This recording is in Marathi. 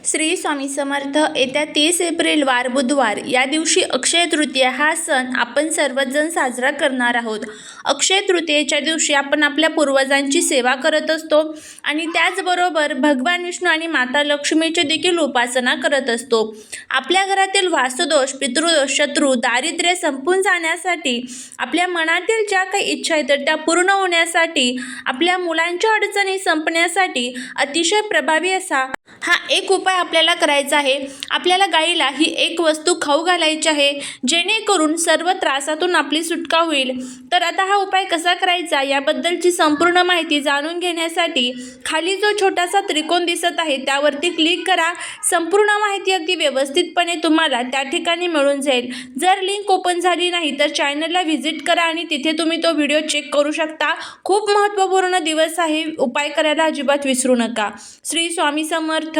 श्री स्वामी समर्थ. येत्या 30 एप्रिल वार बुधवार या दिवशी अक्षय तृतीया हा सण आपण सर्वजण साजरा करणार आहोत. अक्षय तृतीयेच्या दिवशी आपण आपल्या पूर्वजांची सेवा करत असतो आणि त्याचबरोबर भगवान विष्णू आणि माता लक्ष्मीची देखील उपासना करत असतो. आपल्या घरातील वास्तुदोष, पितृदोष, शत्रू, दारिद्र्य संपून जाण्यासाठी, आपल्या मनातील ज्या काही इच्छा आहेत तर त्या पूर्ण होण्यासाठी, आपल्या मुलांच्या अडचणी संपण्यासाठी अतिशय प्रभावी असा हा एक उपाय आपल्याला करायचा आहे. आपल्याला गाईला ही एक वस्तू खाऊ घालायची आहे, जेणेकरून सर्व त्रासातून आपली सुटका होईल. तर आता हा उपाय कसा करायचा याबद्दलची संपूर्ण माहिती जाणून घेण्यासाठी खाली जो छोटासा त्रिकोण दिसत आहे त्यावरती क्लिक करा. संपूर्ण माहिती अगदी व्यवस्थितपणे तुम्हाला त्या ठिकाणी मिळून जाईल. जर लिंक ओपन झाली नाही तर चॅनलला व्हिजिट करा आणि तिथे तुम्ही तो व्हिडिओ चेक करू शकता. खूप महत्त्वपूर्ण दिवस आहे, उपाय करायला अजिबात विसरू नका. श्री स्वामी समर्थ.